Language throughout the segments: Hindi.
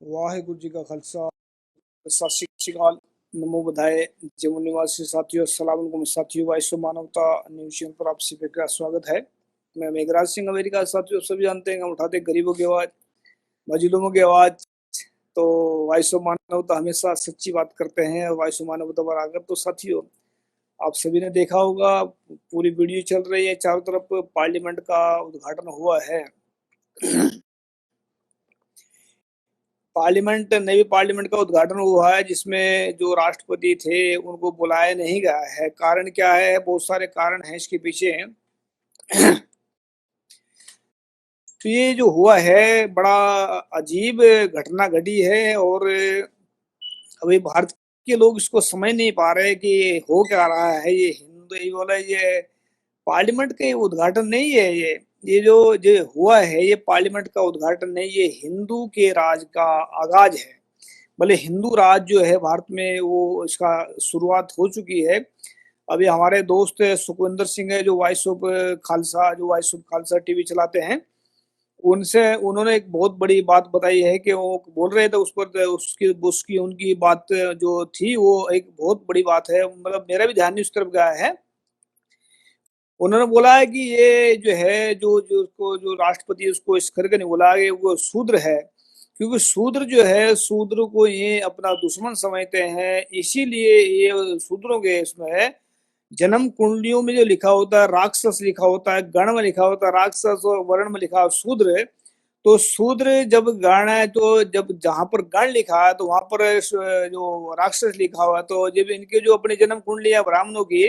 वाहिगुरु जी का खालसा सत श्री अकाल नमो बधाए जम्मू निवासी साथियों अस्सलाम वालेकुम साथियों वाइस मानवता न्यूज पर आप सभी का स्वागत है। मैं मेघराज सिंह अमेरिका। साथियों सभी जानते हैं हम उठाते हैं गरीबों की आवाज, मजलूमों की आवाज। तो वाइस मानवता हमेशा सच्ची बात करते हैं और वाइस मानवता पर आकर तो साथियों आप सभी ने देखा होगा पूरी वीडियो चल रही है, चारों तरफ पार्लियामेंट का उद्घाटन हुआ है। नई पार्लियामेंट का उद्घाटन हुआ है जिसमें जो राष्ट्रपति थे उनको बुलाया नहीं गया है। कारण क्या है? बहुत सारे कारण हैं इसके पीछे। तो ये जो हुआ है बड़ा अजीब घटना घटी है और अभी भारत के लोग इसको समझ नहीं पा रहे कि हो क्या रहा है। ये हिंदू ये बोला ये पार्लियामेंट का उद्घाटन नहीं है। ये जो जो हुआ है ये पार्लियामेंट का उद्घाटन नहीं, ये हिंदू के राज का आगाज है। भले हिंदू राज जो है भारत में वो इसका शुरुआत हो चुकी है। अभी हमारे दोस्त सुखविंदर सिंह है जो वॉइस ऑफ खालसा टीवी चलाते हैं, उनसे उन्होंने एक बहुत बड़ी बात बताई है कि वो बोल रहे थे उस पर उसकी उसकी उनकी बात जो थी वो एक बहुत बड़ी बात है। मतलब मेरा भी ध्यान नहीं उस तरफ गया है। उन्होंने बोला है कि ये जो है जो उसको जो राष्ट्रपति है, उसको इस करके नहीं बोला कि वो शूद्र है, क्योंकि शूद्र जो है शूद्र को ये अपना दुश्मन समझते हैं। इसीलिए ये शूद्रों के इसमें है जन्म कुंडलियों में जो लिखा होता है राक्षस लिखा होता है, गण में लिखा होता है राक्षस और वर्ण में लिखा है शूद्र। तो शूद्र जब गण है तो जब जहां पर गण लिखा है तो वहां पर जो राक्षस लिखा हुआ है। तो जब इनके जो अपनी जन्म कुंडली है ब्राह्मणों की,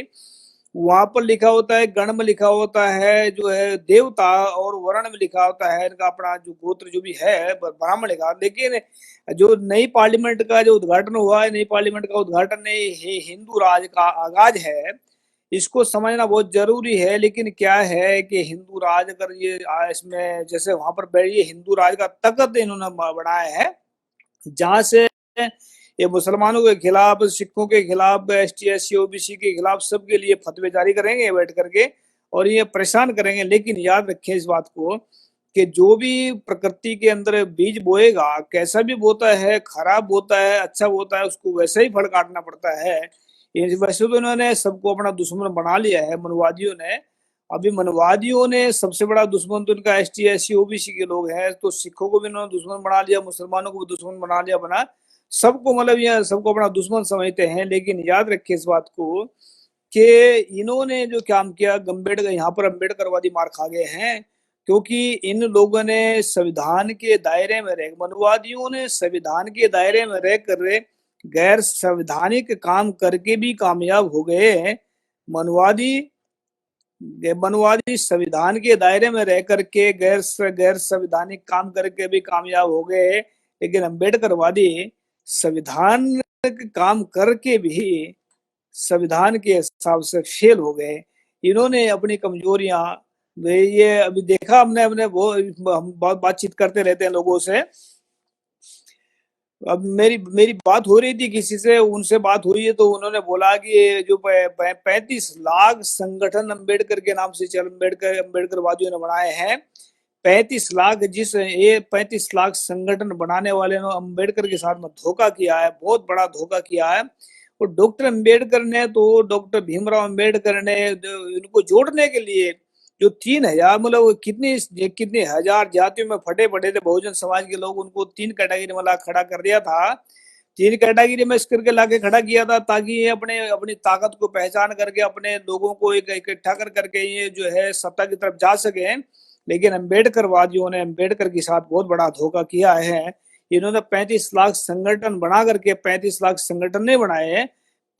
वहां पर लिखा होता है गण में लिखा होता है जो है देवता, और वर्ण में लिखा होता है इनका अपना जो गोत्र जो भी है ब्राह्मण लिखा। लेकिन जो नई पार्लियामेंट का जो उद्घाटन हुआ है, नई पार्लियामेंट का उद्घाटन नहीं, हिंदू राज का आगाज है। इसको समझना बहुत जरूरी है। लेकिन क्या है कि हिंदू राज अगर ये इसमें जैसे वहां पर ये हिंदू राज का तख्त इन्होंने बनाया है, जहां से ये मुसलमानों के खिलाफ, सिखों के खिलाफ, ST SC OBC के खिलाफ सबके लिए फतवे जारी करेंगे बैठ करके और ये परेशान करेंगे। लेकिन याद रखें इस बात को कि जो भी प्रकृति के अंदर बीज बोएगा, कैसा भी बोता है, खराब बोता है अच्छा बोता है, उसको वैसे ही फल काटना पड़ता है। वैसे तो इन्होंने सबको अपना दुश्मन बना लिया है मनवादियों ने। अभी मनवादियों ने सबसे बड़ा दुश्मन तो इनका ST SC OBC के लोग हैं। तो सिखों को भी इन्होंने दुश्मन बना लिया, मुसलमानों को भी दुश्मन बना लिया, बना सबको मतलब ये सबको अपना दुश्मन समझते हैं। लेकिन याद रखिए इस बात को कि इन्होंने जो काम किया अम्बेडकर, यहाँ पर अम्बेडकरवादी मार खा गए हैं। क्योंकि इन लोगों ने संविधान के दायरे में रह, मनवादियों ने संविधान के दायरे में रह कर गैर संवैधानिक काम करके भी कामयाब हो गए। मनवादी मनवादी संविधान के दायरे में रह करके गैर गैर संवैधानिक काम करके भी कामयाब हो गए। लेकिन अम्बेडकरवादी संविधान काम करके भी संविधान के हिसाब से फेल हो गए। इन्होंने अपनी कमजोरियां ये अभी देखा हमने अपने वो हम बहुत बातचीत करते रहते हैं लोगों से। अब मेरी मेरी बात हो रही थी किसी से, उनसे बात हुई है तो उन्होंने बोला कि ये जो 35 लाख संगठन अम्बेडकर के नाम से चल अम्बेडकर वादियों ने बनाए हैं। 35 लाख, जिस ये 35 लाख संगठन बनाने वाले ने अम्बेडकर के साथ में धोखा किया है, बहुत बड़ा धोखा किया है। और डॉक्टर अम्बेडकर ने तो डॉक्टर भीमराव अम्बेडकर ने इनको जोड़ने के लिए जो 3,000 मतलब कितनी कितनी हजार जातियों में फटे पड़े थे बहुजन समाज के लोग, उनको 3 कैटेगरी में ला खड़ा कर दिया था। 3 कैटेगरी में इस करके लाके खड़ा किया था ताकि ये अपने अपनी ताकत को पहचान करके अपने लोगों को एक इकट्ठा कर करके ये जो है सत्ता की तरफ जा सके। लेकिन अम्बेडकर वादियों ने अम्बेडकर के साथ बहुत बड़ा धोखा किया है। इन्होंने 35 लाख संगठन बना करके 35 लाख संगठन नहीं बनाए,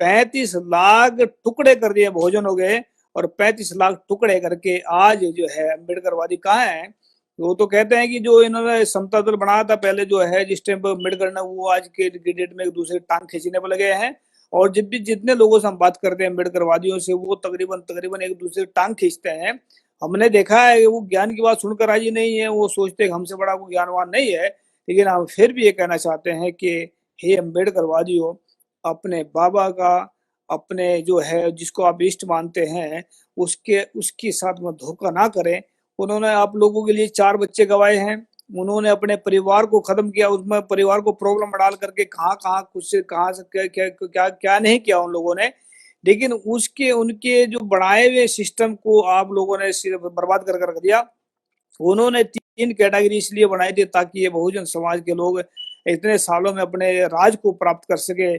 35 लाख टुकड़े कर दिए, बहुजन हो गए। और 35 लाख टुकड़े करके आज जो है अम्बेडकरवादी कहाँ है? वो तो कहते हैं कि जो इन्होंने समता दल बनाया था पहले जो है जिस टाइम पर अम्बेडकर ने, वो आज के डेट में एक दूसरे टांग खींचने पर लगे हैं। और जब भी जितने लोगों से हम बात करते हैं अम्बेडकरवादियों से, वो तकरीबन तकरीबन एक दूसरे टांग खींचते हैं। हमने देखा है वो ज्ञान की बात सुनकर राजी नहीं है, वो सोचते हैं हमसे बड़ा कोई ज्ञानवान नहीं है। लेकिन हम फिर भी ये कहना चाहते हैं कि हे अम्बेडकरवादियों, अपने बाबा का, अपने जो है जिसको आप इष्ट मानते हैं, उसके उसके साथ में धोखा ना करें। उन्होंने आप लोगों के लिए 4 बच्चे गवाए हैं, उन्होंने अपने परिवार को खत्म किया, उसमें परिवार को प्रॉब्लम में डाल करके कहाँ कहाँ कुछ कहाँ से क्या क्या क्या क्या नहीं किया उन लोगों ने। लेकिन उसके उनके जो बनाए हुए सिस्टम को आप लोगों ने सिर्फ बर्बाद कर कर दिया। उन्होंने तीन कैटेगरी इसलिए बनाई थी ताकि ये बहुजन समाज के लोग इतने सालों में अपने राज को प्राप्त कर सके।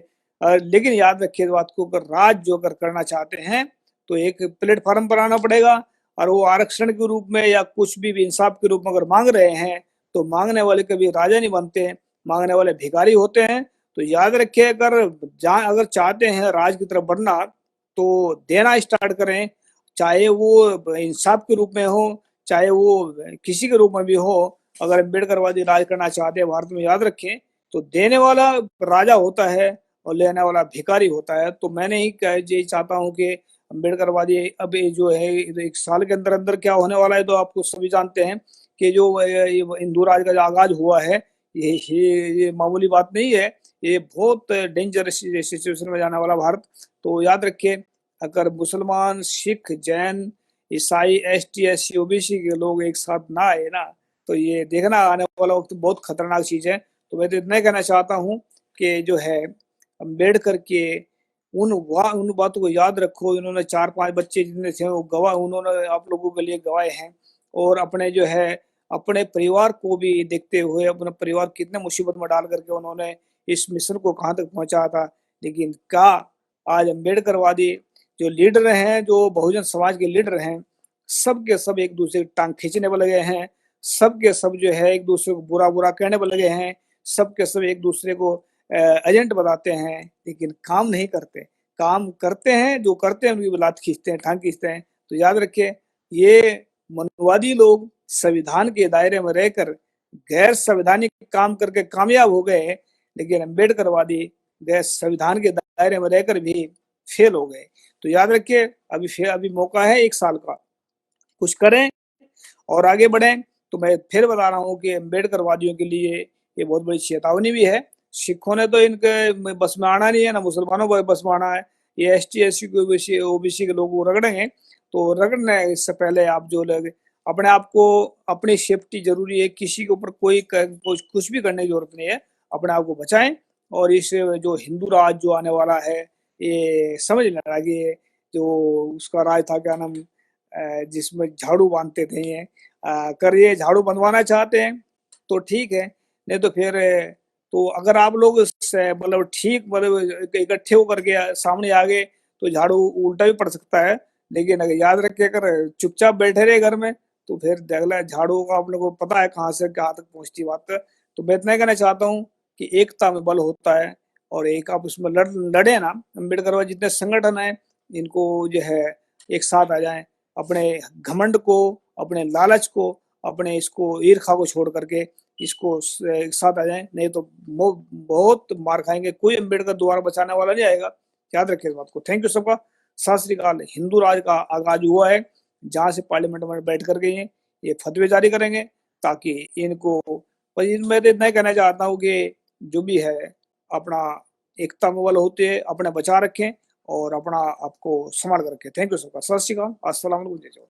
लेकिन याद रखिए इस बात को, अगर राज जो अगर करना चाहते हैं तो एक प्लेटफॉर्म पर आना पड़ेगा, और वो आरक्षण के रूप में या कुछ भी इंसाफ के रूप में अगर मांग रहे हैं तो मांगने वाले कभी राजा नहीं बनते, मांगने वाले भिखारी होते हैं। तो याद रखिए, अगर चाहते हैं राज की तरफ बढ़ना तो देना स्टार्ट करें, चाहे वो इंसाफ के रूप में हो, चाहे वो किसी के रूप में भी हो। अगर अम्बेडकरवादी राज करना चाहते हैं भारत में, याद रखें, तो देने वाला राजा होता है और लेने वाला भिखारी होता है। तो मैंने ही यही चाहता हूँ कि अम्बेडकरवादी अब ये जो है 1 साल के अंदर अंदर क्या होने वाला है, तो आपको सभी जानते हैं कि जो हिंदू राज का जो आगाज हुआ है, ये मामूली बात नहीं है, ये बहुत डेंजरस सिचुएशन में जाने वाला भारत। तो याद रखिए, अगर मुसलमान, सिख, जैन, ईसाई, एसटी, एससी, ओबीसी के लोग एक साथ ना आए ना, तो ये देखना आने वाला वक्त बहुत खतरनाक चीज है। तो मैं तो इतना ही कहना चाहता हूँ कि जो है अम्बेडकर के उन बातों को याद रखो। इन्होंने 4-5 बच्चे जितने थे वो गवाह, उन्होंने आप लोगों के लिए गवाए हैं। और अपने जो है अपने परिवार को भी देखते हुए, अपना परिवार कितने मुसीबत में डाल करके उन्होंने इस मिशन को कहाँ तक पहुंचाया था। लेकिन क्या आज अम्बेडकरवादी जो लीडर हैं, जो बहुजन समाज के लीडर हैं, सब के सब एक दूसरे की टांग खींचने पर लगे हैं। सब के सब जो है एक दूसरे को बुरा बुरा कहने पर लगे हैं। सब के सब एक दूसरे को एजेंट बताते हैं, लेकिन काम नहीं करते। काम करते हैं, जो करते हैं उनकी लात खींचते हैं, टांग खींचते हैं। तो याद रखिए, ये मनवादी लोग संविधान के दायरे में रहकर गैर संवैधानिक काम करके कामयाब हो गए, लेकिन अम्बेडकरवादी गैर संविधान के दायरे में रहकर भी फेल हो गए। तो याद रखिए, अभी मौका है 1 साल का, कुछ करें और आगे बढ़ें। तो मैं फिर बता रहा हूँ कि अम्बेडकरवादियों के लिए ये बहुत बड़ी चेतावनी भी है। सिखों ने तो इनके बस में आना नहीं है, ना मुसलमानों को बस में आना है। ये एसटी, एससी, ओबीसी के लोग रगड़ेंगे। तो रगड़ने इससे पहले आप जो लोग अपने आप को, अपनी सेफ्टी जरूरी है, किसी के ऊपर कुछ भी करने की जरूरत नहीं है। अपने आप को बचाएं, और इस जो हिंदू राज जो आने वाला है, ये समझ लेना कि जो उसका राज था, क्या नाम, जिसमें झाड़ू बांधते थे ये, कर ये झाड़ू बंधवाना चाहते हैं तो ठीक है, नहीं तो फिर तो अगर आप लोग मतलब ठीक, मतलब इकट्ठे होकर के सामने आ गए तो झाड़ू उल्टा भी पड़ सकता है। लेकिन अगर याद रखिए, अगर चुपचाप बैठे रहे घर में, तो फिर अगला झाड़ू का आप लोगों को पता है कहाँ से कहाँ तक पहुंचती बात। तो मैं इतना कहना चाहता हूँ कि एकता में बल होता है, और एक आप उसमें लड़े ना। अम्बेडकर जितने संगठन है, इनको जो है एक साथ आ जाएं, अपने घमंड को, अपने लालच को, अपने इसको ईर्खा को छोड़ करके इसको एक साथ आ जाएं, नहीं तो बहुत मार खाएंगे। कोई अम्बेडकर दोबारा बचाने वाला नहीं आएगा। याद रखिए इस बात को। थैंक यू सबका। सत श्रीकाल। हिंदू राज का आगाज हुआ है, जहां से पार्लियामेंट में बैठ कर गई है, ये फतवे जारी करेंगे ताकि इनको, पर मैं तो इतना ही कहना चाहता हूँ कि जो भी है अपना एकता में बल होते है, अपने बचा रखें और अपना आपको संभाल कर रखें। थैंक यू सबका। सत श्रीकाल। अस्सलाम वालेकुम।